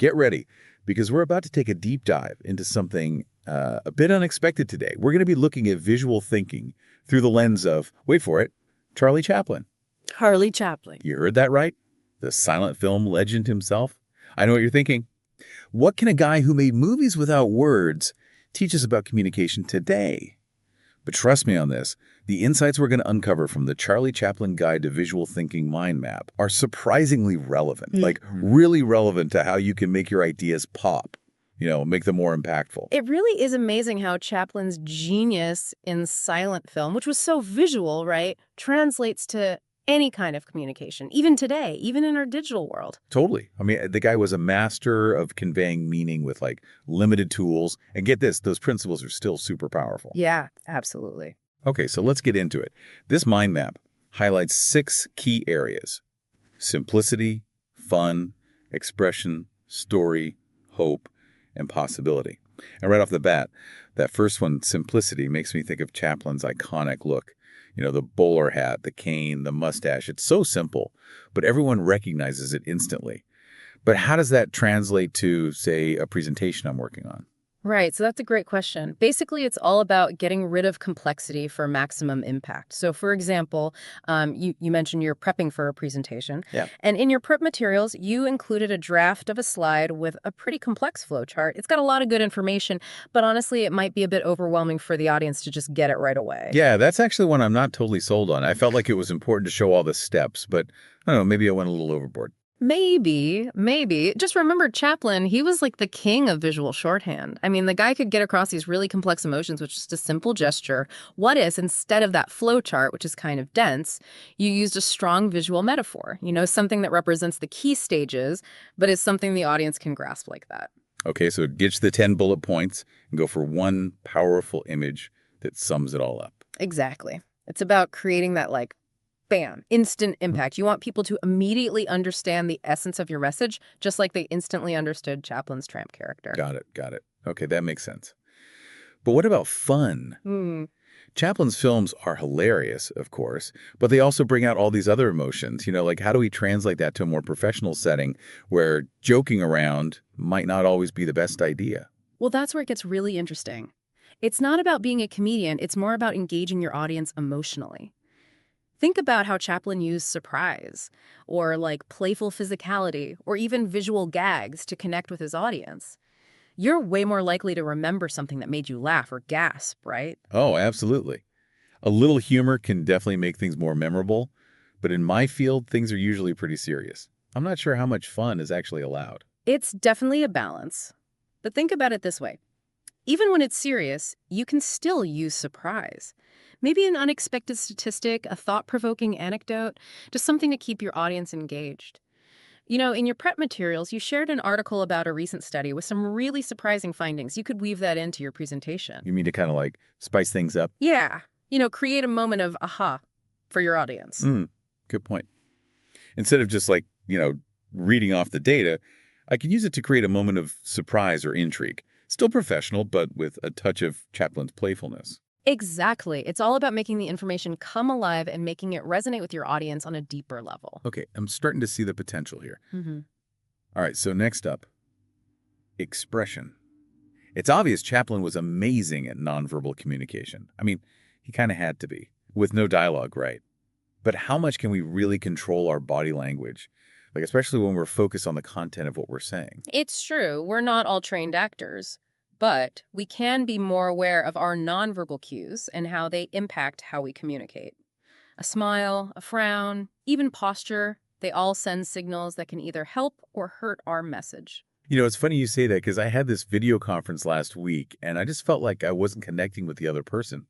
Get ready, because we're about to take a deep dive into something a bit unexpected today. We're going to be looking at visual thinking through the lens of, wait for it, Charlie Chaplin. Charlie Chaplin. You heard that right? The silent film legend himself. I know what you're thinking. What can a guy who made movies without words teach us about communication today? But trust me on this, the insights we're going to uncover from the Charlie Chaplin Guide to Visual Thinking mind map are surprisingly relevant, like really relevant to how you can make your ideas pop, make them more impactful. It really is amazing how Chaplin's genius in silent film, which was so visual, right, translates to any kind of communication, even today, even in our digital world. Totally. I mean, the guy was a master of conveying meaning with limited tools. And get this, those principles are still super powerful. Yeah, absolutely. Okay, so let's get into it. This mind map highlights 6 key areas: simplicity, fun, expression, story, hope, and possibility. And right off the bat, that first one, simplicity, makes me think of Chaplin's iconic look. The bowler hat, the cane, the mustache. It's so simple, but everyone recognizes it instantly. But how does that translate to, say, a presentation I'm working on? Right, so that's a great question. Basically, it's all about getting rid of complexity for maximum impact. So, for example, you mentioned you're prepping for a presentation. Yeah. And in your prep materials, you included a draft of a slide with a pretty complex flow chart. It's got a lot of good information, but honestly, it might be a bit overwhelming for the audience to just get it right away. Yeah, that's actually one I'm not totally sold on. I felt like it was important to show all the steps, but I don't know, maybe I went a little overboard. Maybe. Just remember Chaplin, he was like the king of visual shorthand. I mean, the guy could get across these really complex emotions with just a simple gesture. What if, instead of that flow chart, which is kind of dense, you used a strong visual metaphor? Something that represents the key stages, but is something the audience can grasp like that. Okay, so ditch the 10 bullet points and go for one powerful image that sums it all up. Exactly. It's about creating that bam, instant impact. You want people to immediately understand the essence of your message, just like they instantly understood Chaplin's Tramp character. Got it. Okay, that makes sense. But what about fun? Chaplin's films are hilarious, of course, but they also bring out all these other emotions. How do we translate that to a more professional setting where joking around might not always be the best idea? Well, that's where it gets really interesting. It's not about being a comedian. It's more about engaging your audience emotionally. Think about how Chaplin used surprise, or playful physicality, or even visual gags to connect with his audience. You're way more likely to remember something that made you laugh or gasp, right? Oh, absolutely. A little humor can definitely make things more memorable, but in my field, things are usually pretty serious. I'm not sure how much fun is actually allowed. It's definitely a balance. But think about it this way. Even when it's serious, you can still use surprise. Maybe an unexpected statistic, a thought-provoking anecdote, just something to keep your audience engaged. In your prep materials, you shared an article about a recent study with some really surprising findings. You could weave that into your presentation. You mean to kind of spice things up? Yeah. Create a moment of aha for your audience. Good point. Instead of just reading off the data, I can use it to create a moment of surprise or intrigue. Still professional, but with a touch of Chaplin's playfulness. Exactly. It's all about making the information come alive and making it resonate with your audience on a deeper level. Okay, I'm starting to see the potential here. Mm-hmm. All right, so next up, expression. It's obvious Chaplin was amazing at nonverbal communication. I mean, he kind of had to be, with no dialogue, right? But how much can we really control our body language? Especially when we're focused on the content of what we're saying. It's true. We're not all trained actors, but we can be more aware of our nonverbal cues and how they impact how we communicate. A smile, a frown, even posture, they all send signals that can either help or hurt our message. It's funny you say that because I had this video conference last week and I just felt like I wasn't connecting with the other person.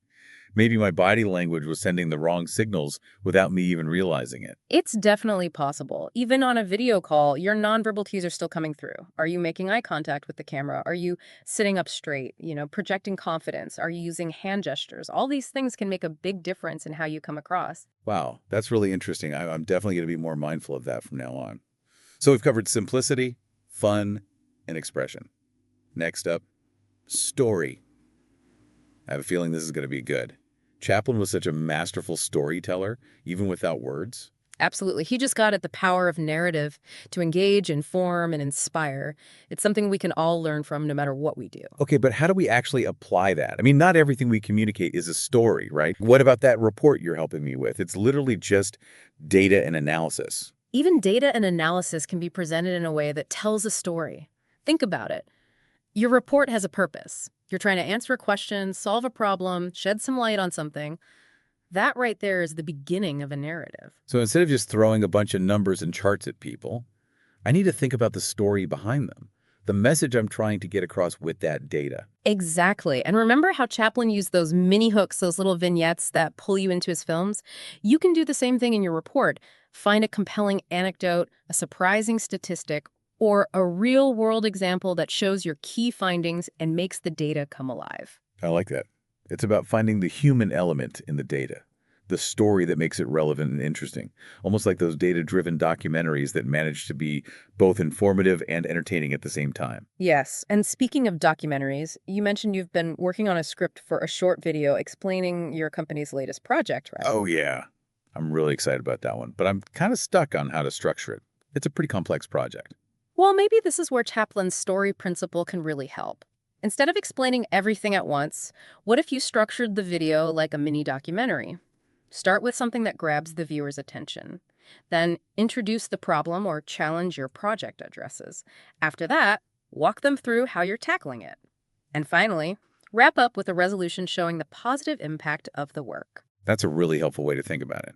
Maybe my body language was sending the wrong signals without me even realizing it. It's definitely possible. Even on a video call, your nonverbal cues are still coming through. Are you making eye contact with the camera? Are you sitting up straight? Projecting confidence? Are you using hand gestures? All these things can make a big difference in how you come across. Wow, that's really interesting. I'm definitely going to be more mindful of that from now on. So we've covered simplicity, fun, and expression. Next up, story. I have a feeling this is going to be good. Chaplin was such a masterful storyteller, even without words. Absolutely. He just got at the power of narrative to engage, inform, and inspire. It's something we can all learn from no matter what we do. Okay, but how do we actually apply that? I mean, not everything we communicate is a story, right? What about that report you're helping me with? It's literally just data and analysis. Even data and analysis can be presented in a way that tells a story. Think about it. Your report has a purpose. You're trying to answer a question, solve a problem, shed some light on something. That right there is the beginning of a narrative. So instead of just throwing a bunch of numbers and charts at people, I need to think about the story behind them, the message I'm trying to get across with that data. Exactly. And remember how Chaplin used those mini hooks, those little vignettes that pull you into his films? You can do the same thing in your report. Find a compelling anecdote, a surprising statistic, or a real-world example that shows your key findings and makes the data come alive. I like that. It's about finding the human element in the data, the story that makes it relevant and interesting, almost like those data-driven documentaries that manage to be both informative and entertaining at the same time. Yes, and speaking of documentaries, you mentioned you've been working on a script for a short video explaining your company's latest project, right? Oh, yeah. I'm really excited about that one, but I'm kind of stuck on how to structure it. It's a pretty complex project. Well, maybe this is where Chaplin's story principle can really help. Instead of explaining everything at once, what if you structured the video like a mini documentary? Start with something that grabs the viewer's attention. Then introduce the problem or challenge your project addresses. After that, walk them through how you're tackling it. And finally, wrap up with a resolution showing the positive impact of the work. That's a really helpful way to think about it.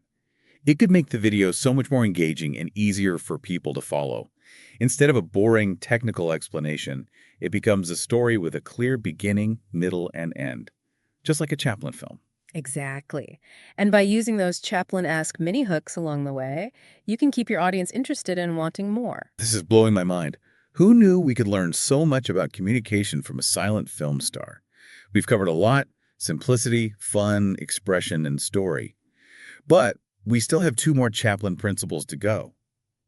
It could make the video so much more engaging and easier for people to follow. Instead of a boring technical explanation, it becomes a story with a clear beginning, middle, and end, just like a Chaplin film. Exactly. And by using those Chaplin-esque mini hooks along the way, you can keep your audience interested and wanting more. This is blowing my mind. Who knew we could learn so much about communication from a silent film star? We've covered a lot: simplicity, fun, expression, and story. But we still have two more Chaplin principles to go: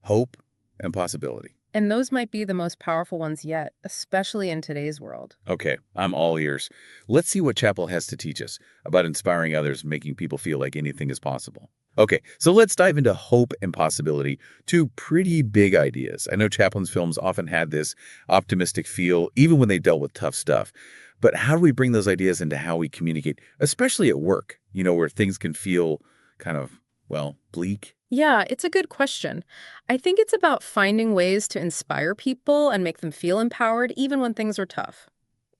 hope and possibility. And those might be the most powerful ones yet, especially in today's world. Okay, I'm all ears. Let's see what Chaplin has to teach us about inspiring others, making people feel like anything is possible. Okay, so let's dive into hope and possibility, two pretty big ideas. I know Chaplin's films often had this optimistic feel, even when they dealt with tough stuff. But how do we bring those ideas into how we communicate, especially at work, where things can feel kind of, bleak? Yeah, it's a good question. I think it's about finding ways to inspire people and make them feel empowered even when things are tough.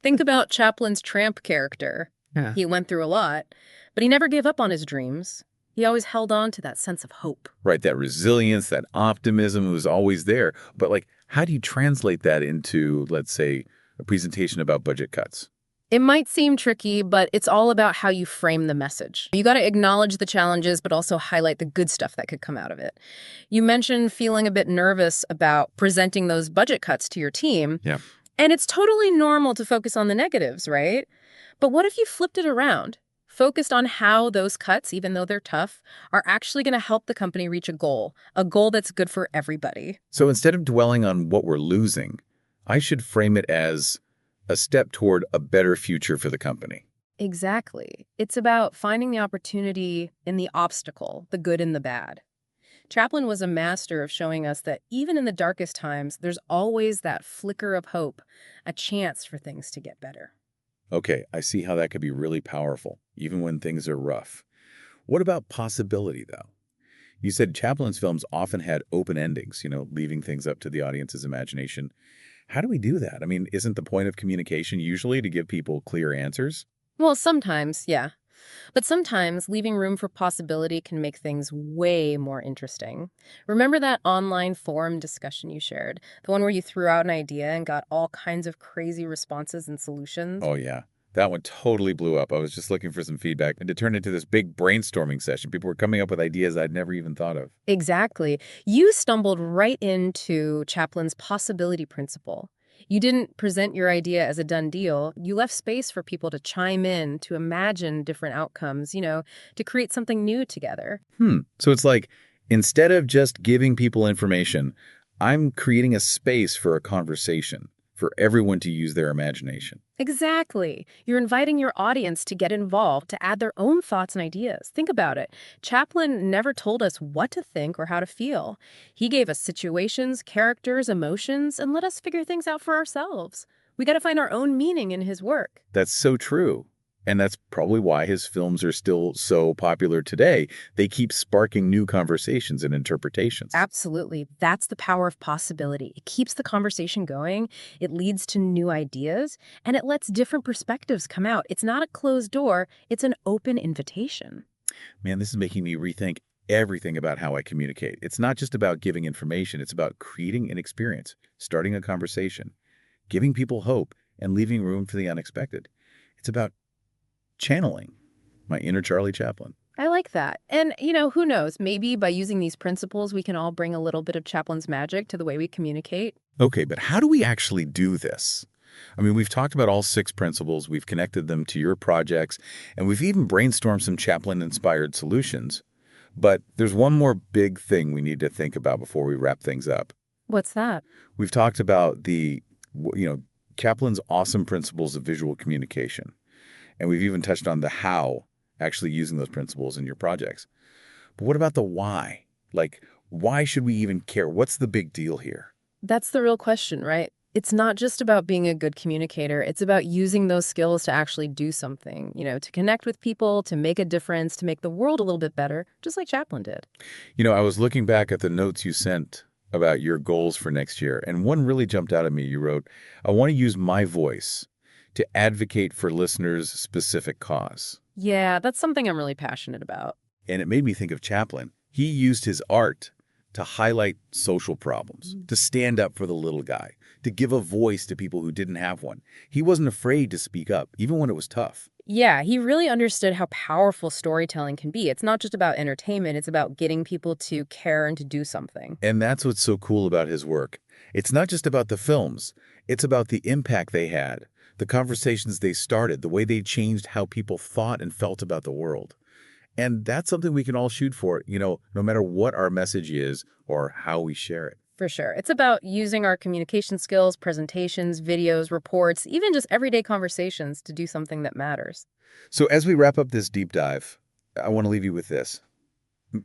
Think about Chaplin's Tramp character. Yeah. He went through a lot, but he never gave up on his dreams. He always held on to that sense of hope. Right, that resilience, that optimism was always there. But how do you translate that into, let's say, a presentation about budget cuts? It might seem tricky, but it's all about how you frame the message. You got to acknowledge the challenges, but also highlight the good stuff that could come out of it. You mentioned feeling a bit nervous about presenting those budget cuts to your team. Yeah. And it's totally normal to focus on the negatives, right? But what if you flipped it around? Focused on how those cuts, even though they're tough, are actually going to help the company reach a goal that's good for everybody. So instead of dwelling on what we're losing, I should frame it as a step toward a better future for the company. Exactly. It's about finding the opportunity in the obstacle, the good and the bad. Chaplin was a master of showing us that even in the darkest times, there's always that flicker of hope, a chance for things to get better. Okay, I see how that could be really powerful, even when things are rough. What about possibility, though? You said Chaplin's films often had open endings, leaving things up to the audience's imagination. How do we do that? I mean, isn't the point of communication usually to give people clear answers? Well, sometimes, yeah. But sometimes leaving room for possibility can make things way more interesting. Remember that online forum discussion you shared? The one where you threw out an idea and got all kinds of crazy responses and solutions? Oh, yeah. That one totally blew up. I was just looking for some feedback, and it turned into this big brainstorming session. People were coming up with ideas I'd never even thought of. Exactly. You stumbled right into Chaplin's possibility principle. You didn't present your idea as a done deal. You left space for people to chime in, to imagine different outcomes, to create something new together. So it's like, instead of just giving people information, I'm creating a space for a conversation. for everyone to use their imagination. Exactly. You're inviting your audience to get involved, to add their own thoughts and ideas. Think about it. Chaplin never told us what to think or how to feel. He gave us situations, characters, emotions, and let us figure things out for ourselves. We got to find our own meaning in his work. That's so true. And that's probably why his films are still so popular today. They keep sparking new conversations and interpretations. Absolutely. That's the power of possibility. It keeps the conversation going, it leads to new ideas, and it lets different perspectives come out. It's not a closed door, it's an open invitation. Man, this is making me rethink everything about how I communicate. It's not just about giving information, it's about creating an experience, starting a conversation, giving people hope, and leaving room for the unexpected. It's about channeling my inner Charlie Chaplin. I like that. And, who knows? Maybe by using these principles, we can all bring a little bit of Chaplin's magic to the way we communicate. Okay, but how do we actually do this? I mean, we've talked about all 6 principles, we've connected them to your projects, and we've even brainstormed some Chaplin-inspired solutions. But there's one more big thing we need to think about before we wrap things up. What's that? We've talked about Chaplin's awesome principles of visual communication. And we've even touched on the how, actually using those principles in your projects. But what about the why? Like, why should we even care? What's the big deal here? That's the real question, right? It's not just about being a good communicator. It's about using those skills to actually do something, to connect with people, to make a difference, to make the world a little bit better, just like Chaplin did. I was looking back at the notes you sent about your goals for next year, and one really jumped out at me. You wrote, I want to use my voice to advocate for listeners' specific cause. Yeah, that's something I'm really passionate about. And it made me think of Chaplin. He used his art to highlight social problems, to stand up for the little guy, to give a voice to people who didn't have one. He wasn't afraid to speak up, even when it was tough. Yeah, he really understood how powerful storytelling can be. It's not just about entertainment, it's about getting people to care and to do something. And that's what's so cool about his work. It's not just about the films. It's about the impact they had, the conversations they started, the way they changed how people thought and felt about the world. And that's something we can all shoot for, no matter what our message is or how we share it. For sure. It's about using our communication skills, presentations, videos, reports, even just everyday conversations to do something that matters. So as we wrap up this deep dive, I want to leave you with this.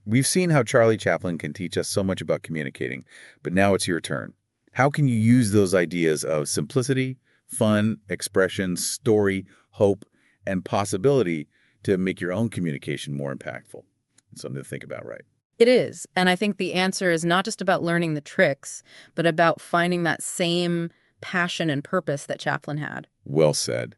We've seen how Charlie Chaplin can teach us so much about communicating, but now it's your turn. How can you use those ideas of simplicity, fun, expression, story, hope, and possibility to make your own communication more impactful? It's something to think about, right? It is. And I think the answer is not just about learning the tricks, but about finding that same passion and purpose that Chaplin had. Well said.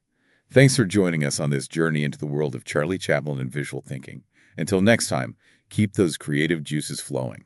Thanks for joining us on this journey into the world of Charlie Chaplin and visual thinking. Until next time, keep those creative juices flowing.